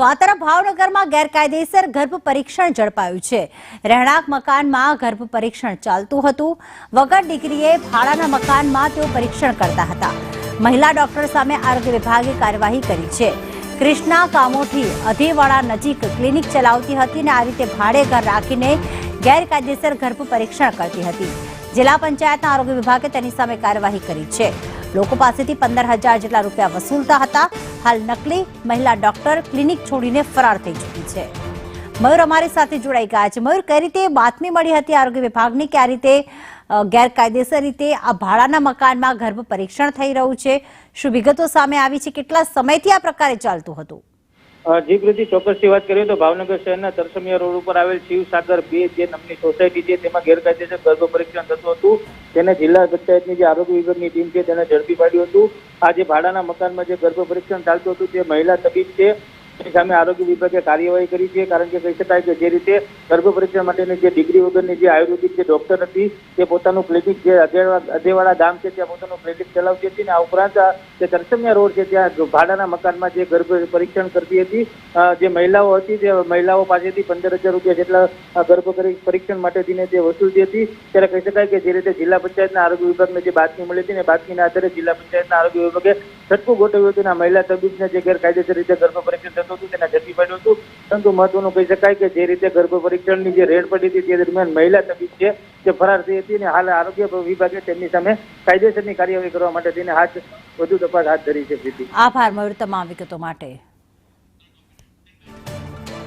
તો આ તરફ ભાવનગરમાં ગેરકાયદેસર ગર્ભ પરીક્ષણ ઝડપાયું છે। રહેણાંક મકાનમાં ગર્ભ પરીક્ષણ ચાલતું હતું। વગર ડિગ્રીએ ભાડાના મકાનમાં તેઓ પરીક્ષણ કરતા હતા। મહિલા ડોક્ટર સામે આરોગ્ય વિભાગે કાર્યવાહી કરી છે। કૃષ્ણા કામોઠી અધેવાડા નજીક ક્લિનિક ચલાવતી હતી અને આ રીતે ભાડે ઘર રાખીને ગેરકાયદેસર ગર્ભ પરીક્ષણ કરતી હતી। જિલ્લા પંચાયતના આરોગ્ય વિભાગે તેની સામે કાર્યવાહી કરી છે। લોકો પાસેથી 15,000 જેટલા રૂપિયા વસૂલતા હતા। હાલ નકલી મહિલા ડોક્ટર ક્લિનિક છોડીને ફરાર થઈ ચૂકી છે। મયુર અમારી સાથે જોડાઈ ગયા છે। મયુર, કઈ રીતે બાતમી મળી હતી આરોગ્ય વિભાગની કે આ રીતે ગેરકાયદેસર રીતે આ ભાડાના મકાનમાં ગર્ભ પરીક્ષણ થઈ રહ્યું છે? શું વિગતો સામે આવી છે? કેટલા સમયથી આ પ્રકારે ચાલતું હતું? જી પ્રીતિ, ચોક્કસથી વાત કરીએ તો ભાવનગર શહેરના તરસમિયા રોડ ઉપર આવેલ શિવસાગર 2 જે નામની સોસાયટી છે તેમાં ગેરકાયદેસર ગર્ભ પરીક્ષણ થતું હતું। તેને જિલ્લા પંચાયતની જે આરોગ્ય વિભાગની ટીમ છે તેને ઝડપી પાડ્યું હતું। આ જે ભાડાના મકાનમાં જે ગર્ભ પરીક્ષણ ચાલતું હતું તે મહિલા તબીબ છે તેની સામે આરોગ્ય વિભાગે કાર્યવાહી કરી છે। કારણ કે કહી શકાય કે જે રીતે ગર્ભ પરીક્ષણ માટેની જે ડિગ્રી વગરની જે આયુર્વેદિક જે ડોક્ટર હતી તે પોતાનું ક્લિનિક જે અધેવાડા ગામ છે ત્યાં પોતાનું ક્લિનિક ચલાવતી હતી અને આ ઉપરાંત જે તરસમિયા રોડ છે ત્યાં ભાડાના મકાનમાં જે ગર્ભ પરીક્ષણ કરતી હતી। જે મહિલાઓ હતી તે મહિલાઓ પાસેથી 15,000 રૂપિયા જેટલા ગર્ભ પરીક્ષણ માટેની તે વસૂલતી હતી। ત્યારે કહી શકાય કે જે રીતે જિલ્લા પંચાયતના આરોગ્ય વિભાગને જે બાતમી મળી હતી ને બાતમીના આધારે જિલ્લા પંચાયતના આરોગ્ય વિભાગે છટકું ગોઠવ્યું હતું અને મહિલા તબીબને જે ગેરકાયદેસર રીતે ગર્ભ પરીક્ષણ થતું હતું તેને ઝડપી પાડ્યું હતું। પરંતુ મહત્વનું કહી શકાય કે જે રીતે ગર્ભ પરીક્ષણની જે રેડ પડી હતી તે દરમિયાન મહિલા તબીબ છે તે ફરાર થઈ હતી અને હાલ આરોગ્ય વિભાગે તેમની સામે કાયદેસરની કાર્યવાહી કરવા માટે તેને વધુ તપાસ હાથ ધરી છે। આભાર મયુર તમામ વિગતો માટે।